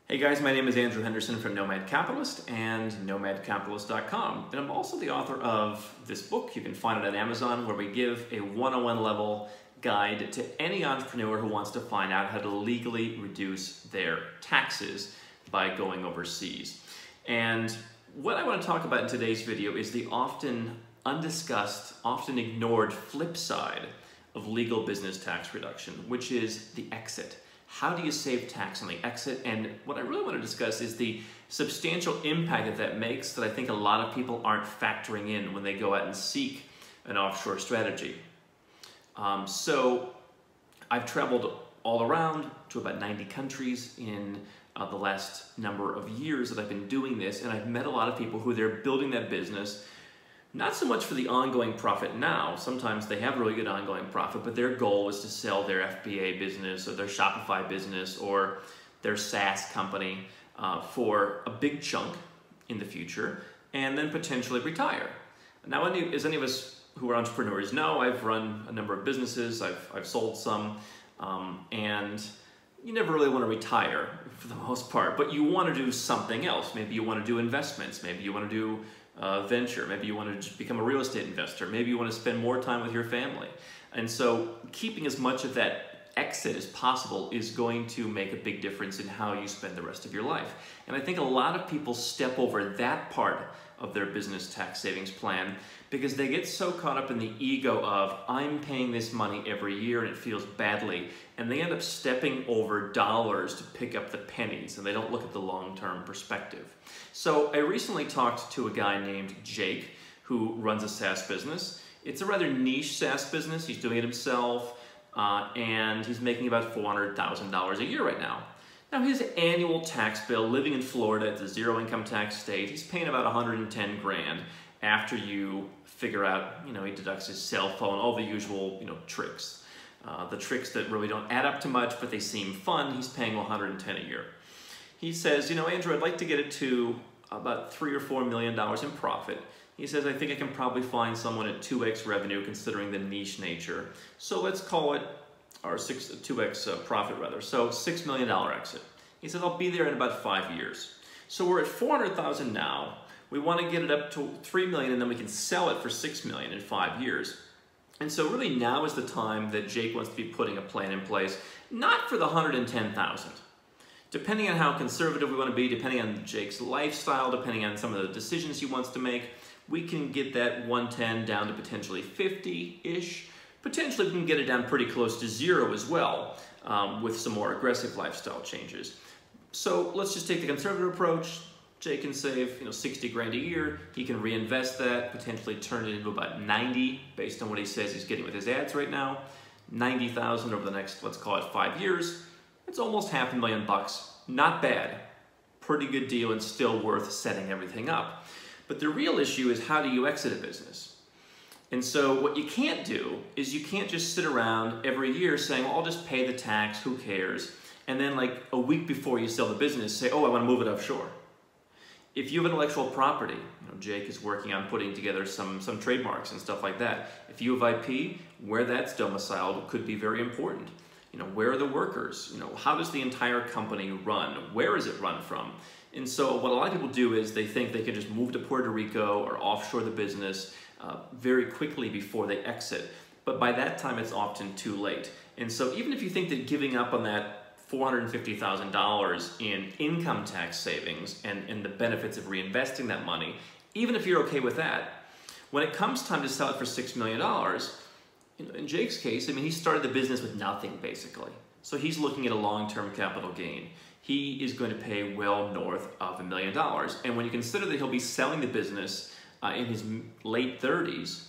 Hey guys, my name is Andrew Henderson from Nomad Capitalist and nomadcapitalist.com, and I'm also the author of this book. You can find it on Amazon, where we give a 101 level guide to any entrepreneur who wants to find out how to legally reduce their taxes by going overseas. And what I want to talk about in today's video is the often undiscussed, often ignored flip side of legal business tax reduction, which is the exit. How do you save tax on the exit? And what I really want to discuss is the substantial impact that makes that I think a lot of people aren't factoring in when they go out and seek an offshore strategy. So I've traveled all around to about 90 countries in the last number of years that I've been doing this, and I've met a lot of people who they're building that business not so much for the ongoing profit now. Sometimes they have really good ongoing profit, but their goal is to sell their FBA business or their Shopify business or their SaaS company for a big chunk in the future and then potentially retire. Now, as any of us who are entrepreneurs know, I've run a number of businesses, I've sold some, and you never really want to retire for the most part, but you want to do something else. Maybe you want to do investments, maybe you want to do venture, maybe you want to just become a real estate investor, maybe you want to spend more time with your family. And so keeping as much of that exit as possible is going to make a big difference in how you spend the rest of your life. And I think a lot of people step over that part of their business tax savings plan because they get so caught up in the ego of, I'm paying this money every year and it feels badly, and they end up stepping over dollars to pick up the pennies, and they don't look at the long-term perspective. So I recently talked to a guy named Jake who runs a SaaS business. It's a rather niche SaaS business. He's doing it himself, and he's making about $400,000 a year right now. Now, his annual tax bill, living in Florida, it's a zero income tax state, he's paying about 110 grand after you figure out, he deducts his cell phone, all the usual, tricks. The tricks that really don't add up to much, but they seem fun. He's paying 110 a year. He says, Andrew, I'd like to get it to about $3 or $4 million in profit. He says, I think I can probably find someone at 2x revenue considering the niche nature. So let's call it our 2x profit rather. So $6 million exit. He says, I'll be there in about 5 years. So we're at 400,000 now. We want to get it up to 3 million, and then we can sell it for 6 million in 5 years. And so really now is the time that Jake wants to be putting a plan in place, not for the 110,000. Depending on how conservative we want to be, depending on Jake's lifestyle, depending on some of the decisions he wants to make, we can get that 110 down to potentially 50-ish. Potentially we can get it down pretty close to zero as well, with some more aggressive lifestyle changes. So let's just take the conservative approach. Jake can save 60 grand a year. He can reinvest that, potentially turn it into about 90 based on what he says he's getting with his ads right now. 90,000 over the next, let's call it 5 years. It's almost $500,000. Not bad. Pretty good deal and still worth setting everything up. But the real issue is, how do you exit a business? And so what you can't do is you can't just sit around every year saying, well, I'll just pay the tax, who cares? And then like a week before you sell the business, say, oh, I want to move it offshore. If you have intellectual property, Jake is working on putting together some trademarks and stuff like that. If you have IP, where that's domiciled could be very important. Where are the workers? How does the entire company run? Where is it run from? And so what a lot of people do is they think they can just move to Puerto Rico or offshore the business very quickly before they exit. But by that time, it's often too late. And so even if you think that giving up on that $450,000 in income tax savings and the benefits of reinvesting that money, even if you're okay with that, when it comes time to sell it for $6 million, in Jake's case, he started the business with nothing basically. So he's looking at a long-term capital gain. He is going to pay well north of $1 million. And when you consider that he'll be selling the business in his late 30s,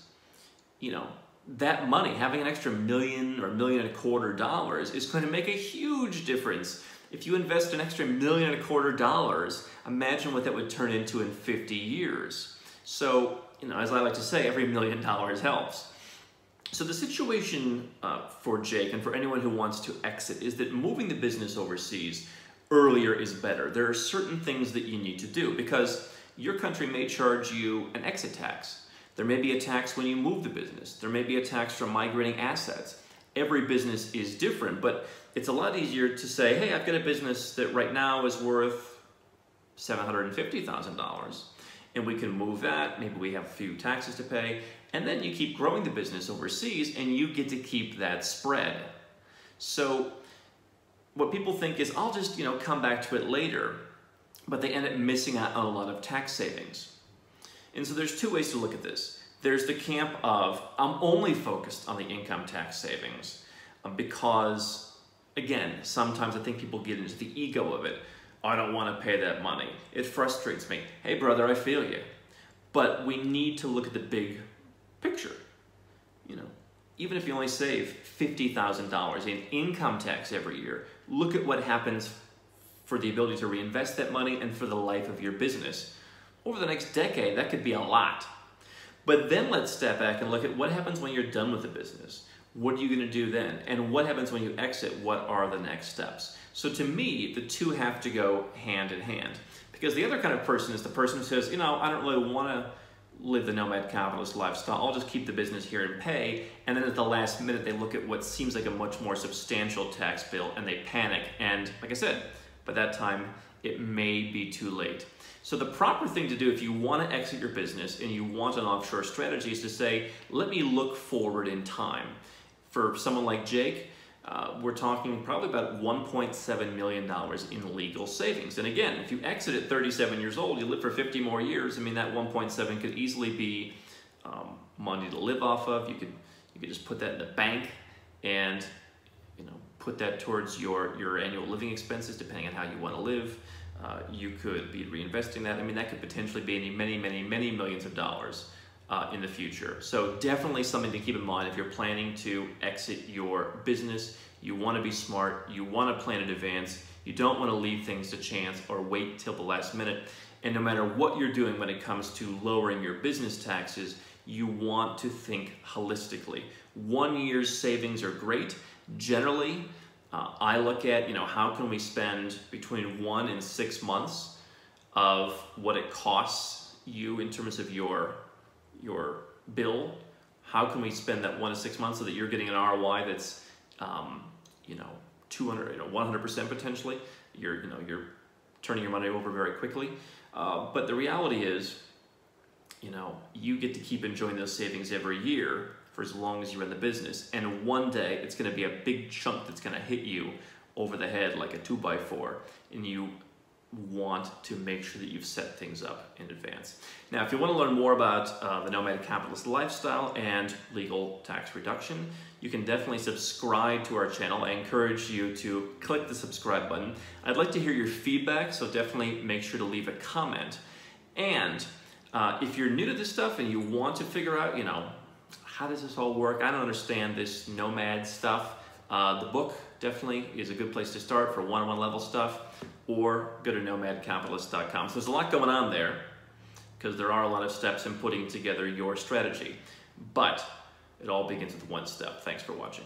that money, having an extra $1 million or $1.25 million is going to make a huge difference. If you invest an extra $1.25 million, imagine what that would turn into in 50 years. So, as I like to say, every $1 million helps. So the situation for Jake and for anyone who wants to exit is that moving the business overseas earlier is better. There are certain things that you need to do because your country may charge you an exit tax. There may be a tax when you move the business. There may be a tax for migrating assets. Every business is different, but it's a lot easier to say, hey, I've got a business that right now is worth $750,000, and we can move that. Maybe we have a few taxes to pay, and then you keep growing the business overseas, and you get to keep that spread. So what people think is, I'll just come back to it later, but they end up missing out on a lot of tax savings. And so there's two ways to look at this. There's the camp of, I'm only focused on the income tax savings because, again, sometimes I think people get into the ego of it. I don't want to pay that money. It frustrates me. Hey, brother, I feel you. But we need to look at the big picture. Even if you only save $50,000 in income tax every year, look at what happens for the ability to reinvest that money and for the life of your business. Over the next decade, that could be a lot. But then let's step back and look at what happens when you're done with the business. What are you going to do then? And what happens when you exit? What are the next steps? So to me, the two have to go hand in hand. Because the other kind of person is the person who says, I don't really want to live the nomad capitalist lifestyle. I'll just keep the business here and pay. And then at the last minute, they look at what seems like a much more substantial tax bill and they panic. And like I said, by that time, it may be too late. So the proper thing to do if you want to exit your business and you want an offshore strategy is to say, let me look forward in time. For someone like Jake, we're talking probably about $1.7 million in legal savings. And again, if you exit at 37 years old, you live for 50 more years, that 1.7 could easily be money to live off of. You could just put that in the bank and put that towards your annual living expenses, depending on how you want to live. You could be reinvesting that. That could potentially be many, many, many millions of dollars in the future. So definitely something to keep in mind if you're planning to exit your business. You want to be smart. You want to plan in advance. You don't want to leave things to chance or wait till the last minute. And no matter what you're doing when it comes to lowering your business taxes, you want to think holistically. 1 year's savings are great. Generally, I look at, how can we spend between 1 and 6 months of what it costs you in terms of your bill. How can we spend that 1 to 6 months so that you're getting an ROI that's 200, 100% potentially. You're turning your money over very quickly. But the reality is, you get to keep enjoying those savings every year for as long as you're in the business. And one day it's going to be a big chunk that's going to hit you over the head like a 2x4, and you want to make sure that you've set things up in advance. Now, if you want to learn more about the nomad capitalist lifestyle and legal tax reduction, you can definitely subscribe to our channel. I encourage you to click the subscribe button. I'd like to hear your feedback, so definitely make sure to leave a comment. And if you're new to this stuff and you want to figure out, how does this all work? I don't understand this nomad stuff. The book definitely is a good place to start for one-on-one level stuff, or go to nomadcapitalist.com. So there's a lot going on there because there are a lot of steps in putting together your strategy, but it all begins with one step. Thanks for watching.